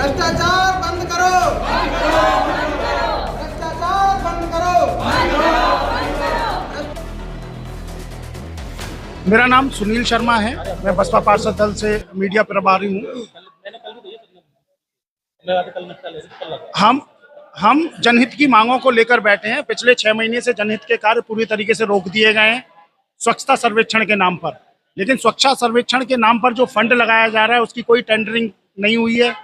भ्रष्टाचार बंद करो, भ्रष्टाचार बंद करो। मेरा नाम सुनील शर्मा है। मैं बसपा पार्षद दल से मीडिया प्रभारी हूँ। हम जनहित की मांगों को लेकर बैठे हैं। पिछले 6 महीने से जनहित के कार्य पूरी तरीके से रोक दिए गए हैं स्वच्छता सर्वेक्षण के नाम पर। लेकिन स्वच्छता सर्वेक्षण के नाम पर जो फंड लगाया जा रहा है उसकी कोई टेंडरिंग नहीं हुई है।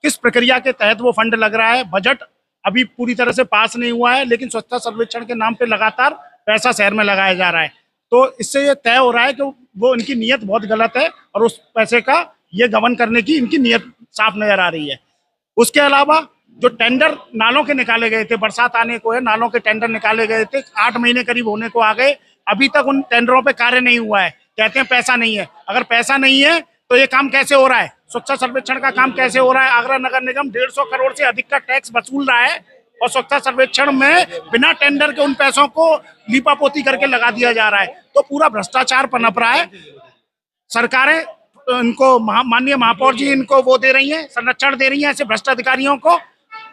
किस प्रक्रिया के तहत वो फंड लग रहा है, बजट अभी पूरी तरह से पास नहीं हुआ है, लेकिन स्वच्छता सर्वेक्षण के नाम पे लगातार पैसा शहर में लगाया जा रहा है। तो इससे ये तय हो रहा है कि वो इनकी नीयत बहुत गलत है और उस पैसे का ये गबन करने की इनकी नीयत साफ नजर आ रही है। उसके अलावा जो टेंडर नालों के निकाले गए थे, बरसात आने को है, नालों के टेंडर निकाले गए थे, 8 महीने करीब होने को आ गए, अभी तक उन टेंडरों पे कार्य नहीं हुआ है। कहते हैं पैसा नहीं है। अगर पैसा नहीं है तो ये काम कैसे हो रहा है? स्वच्छता सर्वेक्षण का काम कैसे हो रहा है? आगरा नगर निगम 150 करोड़ से अधिक का टैक्स वसूल रहा है और स्वच्छता सर्वेक्षण में बिना टेंडर के उन पैसों को लीपापोती करके लगा दिया जा रहा है। तो पूरा भ्रष्टाचार पनप रहा है। सरकारें इनको माननीय महापौर जी इनको वो दे रही हैं, संरक्षण दे रही हैं ऐसे भ्रष्ट अधिकारियों को।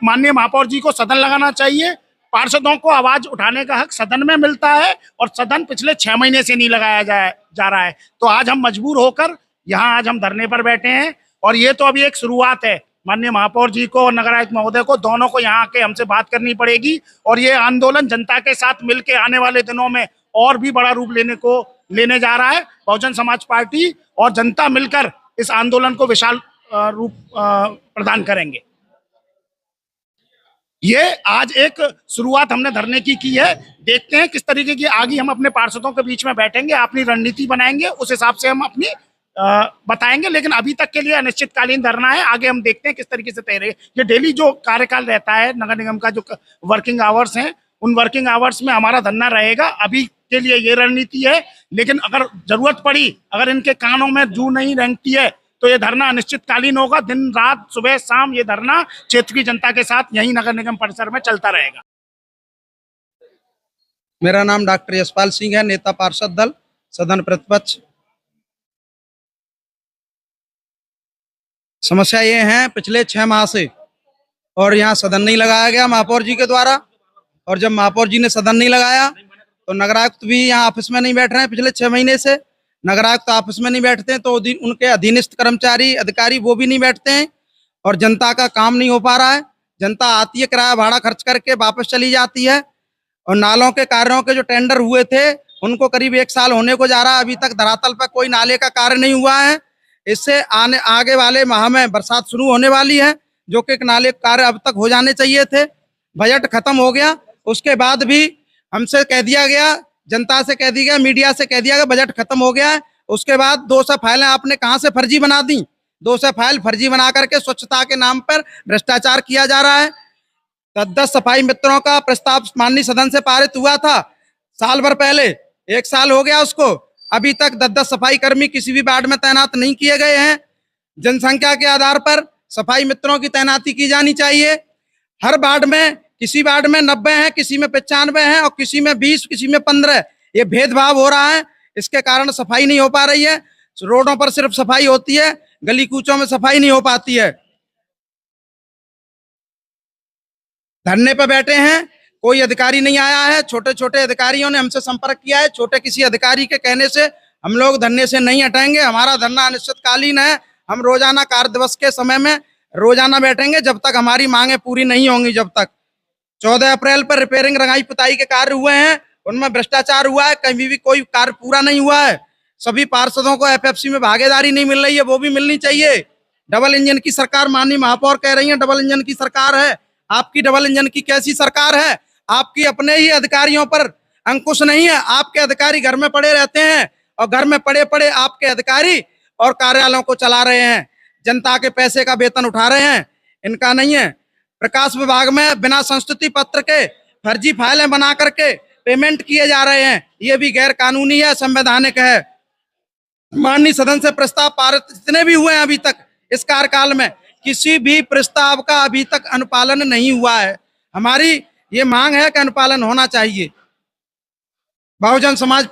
माननीय महापौर जी को सदन लगाना चाहिए। पार्षदों को आवाज उठाने का हक सदन में मिलता है और सदन पिछले 6 महीने से नहीं लगाया जा रहा है। तो आज हम मजबूर होकर यहाँ आज हम धरने पर बैठे हैं और ये तो अभी एक शुरुआत है। माननीय महापौर जी को और नगर आयुक्त महोदय को दोनों को यहाँ आके हमसे बात करनी पड़ेगी और ये आंदोलन जनता के साथ मिलकर आने वाले दिनों में और भी बड़ा रूप लेने जा रहा है। बहुजन समाज पार्टी और जनता मिलकर इस आंदोलन को विशाल रूप प्रदान करेंगे। ये आज एक शुरुआत हमने धरने की है। देखते हैं किस तरीके की आगे हम अपने पार्षदों के बीच में बैठेंगे, अपनी रणनीति बनाएंगे, उस हिसाब से हम अपनी बताएंगे। लेकिन अभी तक के लिए अनिश्चितकालीन धरना है। आगे हम देखते हैं किस तरीके से तय रहे। ये डेली जो कार्यकाल रहता है नगर निगम का, जो वर्किंग आवर्स हैं, उन वर्किंग आवर्स में हमारा धरना रहेगा। अभी के लिए ये रणनीति है, लेकिन अगर जरूरत पड़ी, अगर इनके कानों में जू नहीं रेंगती है तो ये धरना अनिश्चितकालीन होगा। दिन रात सुबह शाम ये धरना क्षेत्र की जनता के साथ यही नगर निगम परिसर में चलता रहेगा। मेरा नाम डॉक्टर यशपाल सिंह है, नेता पार्षद दल, सदन प्रतिपक्ष। समस्या ये है पिछले 6 माह से और यहाँ सदन नहीं लगाया गया महापौर जी के द्वारा। और जब महापौर जी ने सदन नहीं लगाया तो नगर आयुक्त भी यहाँ ऑफिस में नहीं बैठ रहे हैं। पिछले 6 महीने से नगर आयुक्त ऑफिस में नहीं बैठते हैं तो उनके अधीनस्थ कर्मचारी अधिकारी वो भी नहीं बैठते हैं और जनता का काम नहीं हो पा रहा है। जनता आती है, किराया भाड़ा खर्च करके वापस चली जाती है। और नालों के कार्यों के जो टेंडर हुए थे उनको करीब 1 साल होने को जा रहा है, अभी तक धरातल पर कोई नाले का कार्य नहीं हुआ है। इससे आगे वाले माह में बरसात शुरू होने वाली है, जो कि नाले कार्य अब तक हो जाने चाहिए थे। बजट खत्म हो गया, उसके बाद भी हमसे कह दिया गया, जनता से कह दिया गया, मीडिया से कह दिया गया बजट खत्म हो गया है। उसके बाद 200 फाइलें आपने कहां से फर्जी बना दी। 200 फाइल फर्जी बना करके स्वच्छता के नाम पर भ्रष्टाचार किया जा रहा है। 10 सफाई मित्रों का प्रस्ताव माननीय सदन से पारित हुआ था साल भर पहले, 1 साल हो गया उसको। अभी तक 10 सफाई कर्मी किसी भी वार्ड में तैनात नहीं किए गए हैं। जनसंख्या के आधार पर सफाई मित्रों की तैनाती की जानी चाहिए। हर वार्ड में, किसी वार्ड में 90 हैं, किसी में 95 हैं और किसी में 20, किसी में 15। ये भेदभाव हो रहा है, इसके कारण सफाई नहीं हो पा रही है। रोडों पर सिर्फ सफाई होती है, गली कूचों में सफाई नहीं हो पाती है। धरने पर बैठे हैं, कोई अधिकारी नहीं आया है। छोटे छोटे अधिकारियों ने हमसे संपर्क किया है। छोटे किसी अधिकारी के कहने से हम लोग धरने से नहीं हटेंगे। हमारा धरना अनिश्चितकालीन है। हम रोजाना कार्य दिवस के समय में रोजाना बैठेंगे जब तक हमारी मांगे पूरी नहीं होंगी। जब तक 14 अप्रैल पर रिपेयरिंग रंगाई पुताई के कार्य हुए हैं, उनमें भ्रष्टाचार हुआ है, कहीं भी कोई कार्य पूरा नहीं हुआ है। सभी पार्षदों को एफएफसी में भागीदारी नहीं मिल रही है, वो भी मिलनी चाहिए। डबल इंजन की सरकार माननीय महापौर कह रही है डबल इंजन की सरकार है। आपकी डबल इंजन की कैसी सरकार है? आपकी अपने ही अधिकारियों पर अंकुश नहीं है। आपके अधिकारी घर में पड़े रहते हैं और घर में पड़े पड़े आपके अधिकारी और कार्यालयों को चला रहे हैं, जनता के पैसे का वेतन उठा रहे हैं। इनका नहीं है। प्रकाश विभाग में बिना संस्तुति पत्र के फर्जी फाइलें बना करके पेमेंट किए जा रहे हैं, ये भी गैर कानूनी है, संवैधानिक है। माननीय सदन से प्रस्ताव पारित जितने भी हुए हैं अभी तक इस कार्यकाल में, किसी भी प्रस्ताव का अभी तक अनुपालन नहीं हुआ है। हमारी ये मांग है कि अनुपालन होना चाहिए। बहुजन समाज